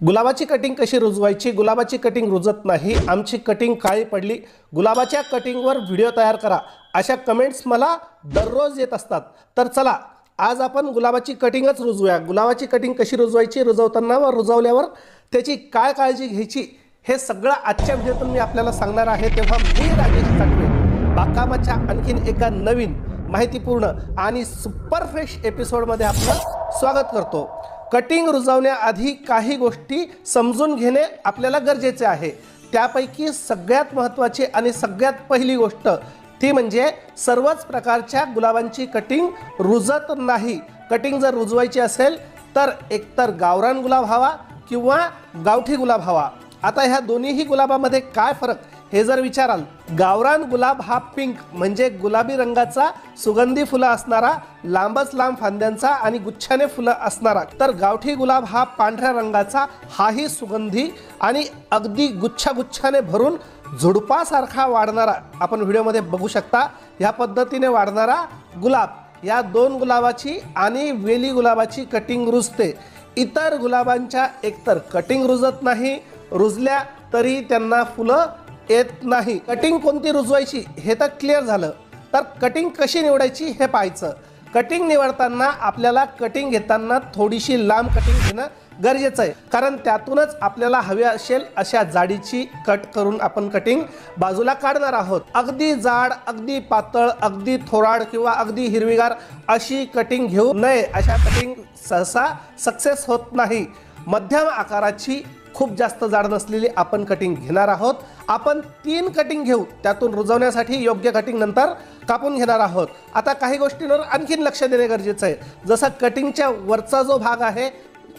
गुलाबाची कटिंग कशी रुजवायची? गुलाबाची कटिंग रुजत नाही, आमची कटिंग काळी पडली, गुलाबाच्या कटिंगवर व्हिडिओ तयार करा, अशा कमेंट्स मला दररोज येत असतात। तर चला आज आपण गुलाबाची कटिंगच रुजवूया। गुलाबाची कटिंग कशी रुजवायची, रुजवताना व रुजवल्यावर त्याची काय काळजी घ्यायची, हे सगळं आजच्या व्हिडिओतून मी आपल्याला सांगणार आहे। तेव्हा मी राजेश काटवे बागकामाच्या आणखीन एका नवीन माहितीपूर्ण आणि सुपर फ्रेश एपिसोडमध्ये आपलं स्वागत करतो। कटिंग रुजवण्याआधी काही गोष्टी समजून घेणे आपल्याला गरजेचे आहे। त्यापैकी सगळ्यात महत्त्वाची आणि सगळ्यात पहिली गोष्ट ती म्हणजे सर्वच प्रकारच्या गुलाबांची कटिंग रुजत नाही। कटिंग जर रुजवायची असेल तर एकतर गावरान गुलाब हवा किंवा गावठी गुलाब हवा। आता ह्या दोन्हीही गुलाबामध्ये काय फरक हे जर विचाराल, गावरान गुलाब हा पिंक म्हणजे गुलाबी रंगाचा सुगंधी फुलं असणारा, लांबच लांब फांद्यांचा आणि गुच्छाने फुलं असणारा, तर गावठी गुलाब हा पांढऱ्या रंगाचा, हाही सुगंधी आणि अगदी गुच्छाने भरून झुडपासारखा वाढणारा, आपण व्हिडिओमध्ये बघू शकता ह्या पद्धतीने वाढणारा गुलाब। या दोन गुलाबाची आणि वेली गुलाबाची कटिंग रुजते। इतर गुलाबांच्या एकतर कटिंग रुजत नाही, रुजल्या तरी त्यांना फुलं येत नाही। कटिंग कोणती रुजवायची हे तर क्लिअर झालं, तर कटिंग कशी निवडायची हे पाहायचं। कटिंग निवडताना आपल्याला कटिंग घेताना थोडीशी लांब कटिंग घेणं गरजेचं आहे, कारण त्यातूनच आपल्याला हवी असेल अशा जाडीची कट करून आपण कटिंग बाजूला काढणार आहोत। अगदी जाड, अगदी पातळ, अगदी थोराड किंवा अगदी हिरवीगार अशी कटिंग घेऊ नये। अशा कटिंग सहसा सक्सेस होत नाही। मध्यम आकाराची, खूप जास्त जाड नसलेली आपण कटिंग घेणार आहोत। आपण 3 कटिंग घेऊ, त्यातून रुजवण्यासाठी योग्य कटिंग नंतर कापून घेणार आहोत। आता काही गोष्टींवर आणखीन लक्ष देणे गरजेचं आहे। जसं कटिंगच्या वरचा जो भाग आहे,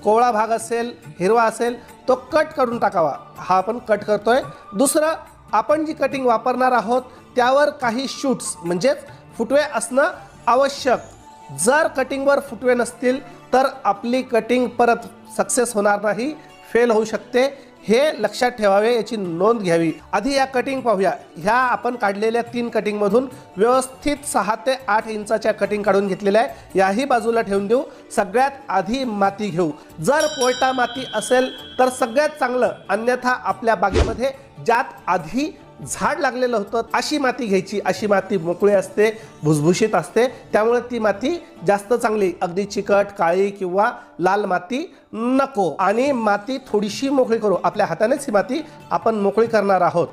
कोवळा भाग असेल, हिरवा असेल, तो कट करून टाकावा, हा आपण कट करतोय। दुसरं, आपण जी कटिंग वापरणार आहोत त्यावर काही शूट्स म्हणजेच फुटवे असणं आवश्यक। जर कटिंगवर फुटवे नसतील तर आपली कटिंग परत सक्सेस होणार नाही, फेल होऊ शकते, हे लक्षात ठेवावे, याची नोंद घ्यावी। आधी या कटिंग पाहूया। ह्या आपण काढलेल्या 3 कटिंगमधून व्यवस्थित 6 ते 8 इंचाच्या कटिंग काढून घेतलेल्या आहे, याही बाजूला ठेवून देऊ। सगळ्यात आधी माती घेऊ। जर पोयटा माती असेल तर सगळ्यात चांगलं, अन्यथा आपल्या बागेमध्ये ज्यात आधी झाड लागलेलं होतं अशी माती घ्यायची। अशी माती मोकळी असते, भुसभुशीत असते, त्यामुळे ती माती जास्त चांगली। अगदी चिकट, काळी किंवा लाल माती नको। आणि माती थोडीशी मोकळी करू, आपल्या हातानेच ही माती आपण मोकळी करणार आहोत।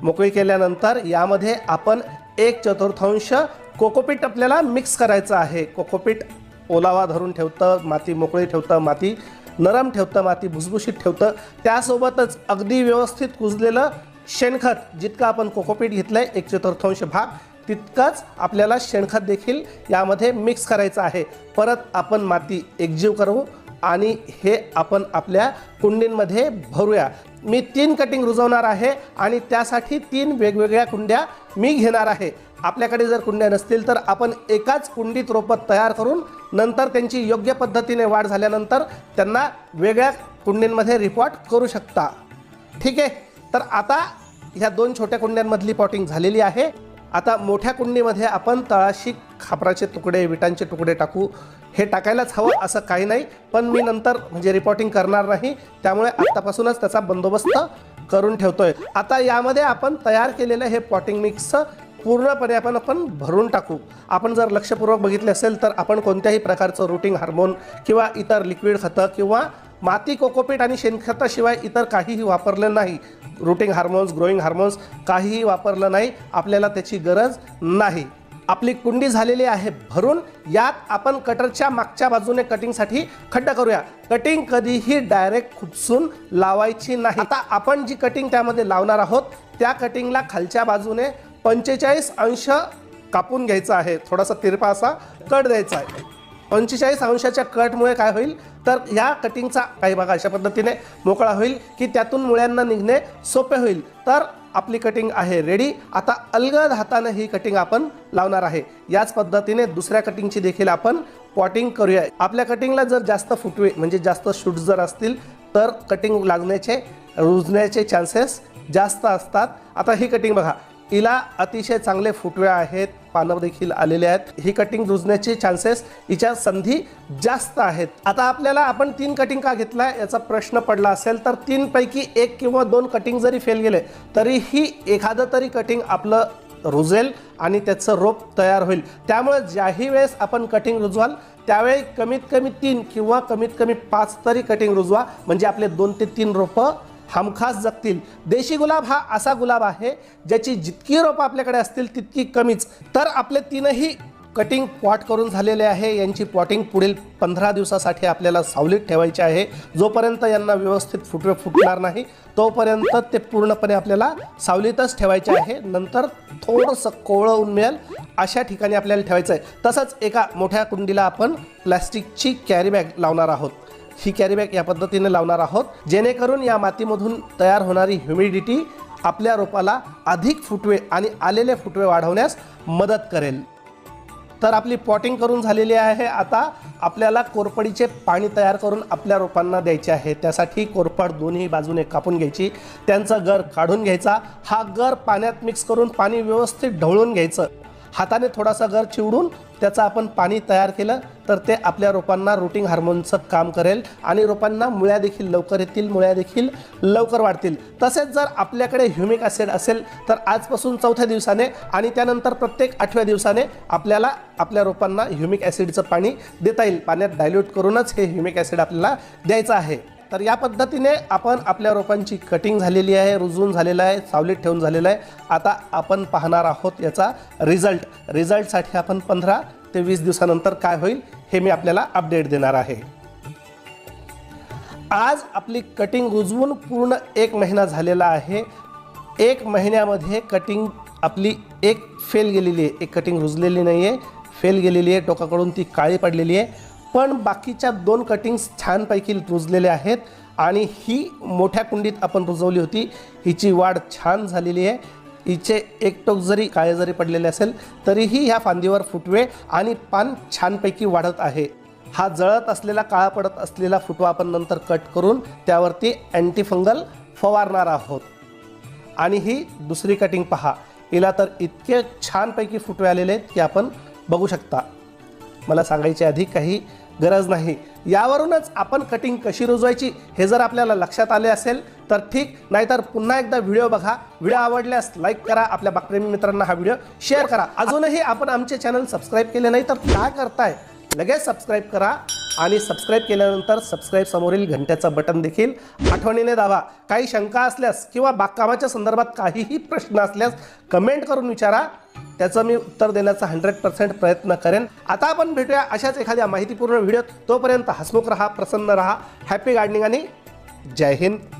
मोकळी केल्यानंतर यामध्ये आपण 1/4 कोकोपीट आपल्याला मिक्स करायचं आहे। कोकोपीट ओलावा धरून ठेवतं, माती मोकळी ठेवतं, माती नरम ठेवतं, माती भुसभुशीत ठेवतं। त्यासोबतच अगदी व्यवस्थित कुजलेलं शेणखत, जितकं आपण कोकोपीट घेतलंय 1/4 भाग, तितकंच आपल्याला शेणखत देखील यामध्ये मिक्स करायचं आहे। परत आपण माती एकजीव करू आणि हे आपण आपल्या कुंडींमध्ये भरूया। मी 3 कटिंग रुजवणार आहे आणि त्यासाठी 3 वेगवेगळ्या कुंड्या मी घेणार आहे। आपल्याकडे जर कुंड्या नसतील तर आपण एकाच कुंडीत रोपं तयार करून नंतर त्यांची योग्य पद्धतीने वाढ झाल्यानंतर त्यांना वेगळ्या कुंडींमध्ये रिपॉट करू शकता। ठीक आहे, तर आता ह्या 2 छोट्या कुंड्यांमधली पॉटिंग झालेली आहे। आता मोठ्या कुंडीमध्ये आपण तळाशी खापराचे तुकडे, विटांचे तुकडे टाकू। हे टाकायलाच हवं असं काही नाही, पण मी नंतर म्हणजे रिपॉटिंग करणार नाही, त्यामुळे आत्तापासूनच त्याचा बंदोबस्त करून ठेवतोय। आता यामध्ये आपण तयार केलेलं हे पॉटिंग मिक्स पूर्णपणे आपण भरून टाकू। आपण जर लक्षपूर्वक बघितले असेल तर आपण कोणत्याही प्रकारचं रूटिंग हार्मोन किंवा इतर लिक्विड खतं किंवा माती, कोकोपीट आणि शेणखताशिवाय इतर काहीही वापरलं नाही। रूटिंग हार्मोन्स, ग्रोईंग हार्मोन्स काहीही वापरलं नाही, आपल्याला त्याची गरज नाही। आपली कुंडी झालेली आहे भरून। यात आपण कटरच्या मागच्या बाजूने कटिंगसाठी खड्डा करूया। कटिंग कधीही डायरेक्ट खुपसून लावायची नाही। आता आपण जी कटिंग त्यामध्ये लावणार आहोत त्या कटिंगला खालच्या बाजूने 45 अंश कापून घ्यायचा आहे, थोडासा तिरपा असा कट द्यायचा आहे। 45 अंशाच्या कटमुळे काय होईल तर ह्या कटिंगचा काही भाग अशा पद्धतीने मोकळा होईल की त्यातून मुळ्यांना निघणे सोपे होईल। तर आपली कटिंग आहे रेडी। आता अलगद हाताने ही कटिंग आपण लावणार आहे। याच पद्धतीने दुसऱ्या कटिंगची देखील आपण पॉटिंग करूया। आपल्या कटिंगला जर जास्त फुटवे म्हणजे जास्त शूट्स जर असतील तर कटिंग लागण्याचे, रुजण्याचे चान्सेस जास्त असतात। आता ही कटिंग बघा, हिला अतिशय चांगले फुटवे आहेत, पानं देखील आलेले आहेत। ही कटिंग रुजण्याचे चान्सेस हिच्या संधी जास्त आहेत। आता आपल्याला आपण 3 कटिंग का घेतला याचा प्रश्न पडला असेल तर 3 पैकी 1 किंवा 2 कटिंग जरी फेल गेले तरीही एखादं तरी कटिंग आपलं रुजेल आणि त्याचं रोप तयार होईल। त्यामुळे ज्याही वेळेस आपण कटिंग रुजवाल त्यावेळी कमीत कमी 3 किंवा कमीत कमी 5 तरी कटिंग रुजवा, म्हणजे आपले 2 ते 3 रोपं हमखास जगतील। देशी गुलाब हा असा गुलाब आहे ज्याची जितकी रोपं आपल्याकडे असतील तितकी कमीच। तर आपले 3ही कटिंग पॉट करून झालेले आहे। यांची पॉटिंग पुढील 15 दिवसासाठी आपल्याला सावलीत ठेवायची आहे। जोपर्यंत यांना व्यवस्थित फुटवे फुटणार नाही तोपर्यंत ते पूर्णपणे आपल्याला सावलीतच ठेवायचे आहे। नंतर थोडंसं कोवळं ऊन मिळेल अशा ठिकाणी आपल्याला ठेवायचं आहे। तसंच एका मोठ्या कुंडीला आपण प्लॅस्टिकची कॅरी बॅग लावणार आहोत। ही कॅरी बॅग या पद्धतीने लावणार आहोत जेणेकरून या मातीमधून तयार होणारी ह्युमिडिटी आपल्या रोपाला अधिक फुटवे आणि आलेले फुटवे वाढवण्यास मदत करेल। तर आपली पॉटिंग करून झालेली आहे। आता आपल्याला कोरपडीचे पाणी तयार करून आपल्या रोपांना द्यायचे आहे। त्यासाठी कोरपड दोन्ही बाजूने कापून घ्यायची, त्यांचा गर काढून घ्यायचा। हा गर पाण्यात मिक्स करून पाणी व्यवस्थित ढवळून घ्यायचं। हाताने थोडासा गर चिवडून त्याचं आपण पाणी तयार केलं तर ते आपल्या रोपांना रूटिंग हार्मोनचं काम करेल आणि रोपांना मुळ्या देखील लवकर येतील, मुळ्या देखील लवकर वाढतील। तसेच जर आपल्याकडे ह्युमिक ॲसिड असेल तर आजपासून 4थ्या दिवसाने आणि त्यानंतर प्रत्येक 8व्या दिवसाने आपल्याला आपल्या रोपांना ह्युमिक ॲसिडचं पाणी देता येईल। पाण्यात डायल्यूट करूनच हे ह्युमिक ॲसिड आपल्याला द्यायचं आहे। तर या पद्धतीने आपण आपल्या रोपांची कटिंग झालेली आहे, रुजवून झालेलं आहे, सावलीत ठेवून झालेलं आहे। आता आपण पाहणार आहोत याचा रिझल्टसाठी आपण 15 ते 20 दिवसानंतर काय होईल हे मी आपल्याला अपडेट देणार आहे। आज आपली कटिंग रुजवून पूर्ण 1 महिना झालेला आहे। 1 महिन्यामध्ये कटिंग आपली एक फेल गेलेली आहे, एक कटिंग रुजलेली नाही आहे, फेल गेलेली आहे, टोकाकडून ती काळी पडलेली आहे। पण बाकीच्या 2 कटिंग्स छानपैकी रुजलेले आहेत आणि ही मोठ्या कुंडीत आपण रुजवली होती। हिची वाढ छान झालेली आहे। हिचे एक टोक जरी काळे जरी पडलेले असेल तरीही ह्या फांदीवर फुटवे आणि पान छानपैकी वाढत आहे। हा जळत असलेला काळा पडत असलेला फुटवा आपण नंतर कट करून त्यावरती अँटी फंगल फवारणार आहोत। आणि ही दुसरी कटिंग पहा, हिला तर इतके छानपैकी फुटवे आलेले आहेत की आपण बघू शकता। मला सांगायची आधी काही गरज नाही। यावरूनच आपण कटिंग कशी रुजवायची हे जर आपल्याला लक्षात आले असेल तर ठीक, नाहीतर पुन्हा एकदा व्हिडिओ बघा। व्हिडिओ आवडल्यास लाईक करा, आपल्या बागप्रेमी मित्रांना हा व्हिडिओ शेअर करा। अजूनही आपण आमचे चॅनल सबस्क्राईब केले नाही तर काय करताय, लगेच सबस्क्राईब करा आणि सबस्क्राईब केल्यानंतर सबस्क्राईब समोरील घंट्याचं बटन देखील आठवणीने दाबा। काही शंका असल्यास किंवा बागकामाच्या संदर्भात काहीही प्रश्न असल्यास कमेंट करून विचारा, त्याचं मी उत्तर देण्याचा 100% प्रयत्न करेन। आता आपण भेटूया अशाच एखाद्या माहितीपूर्ण व्हिडिओत। तोपर्यंत हसमुख रहा, प्रसन्न रहा, हॅपी गार्डनिंग आणि जय हिंद।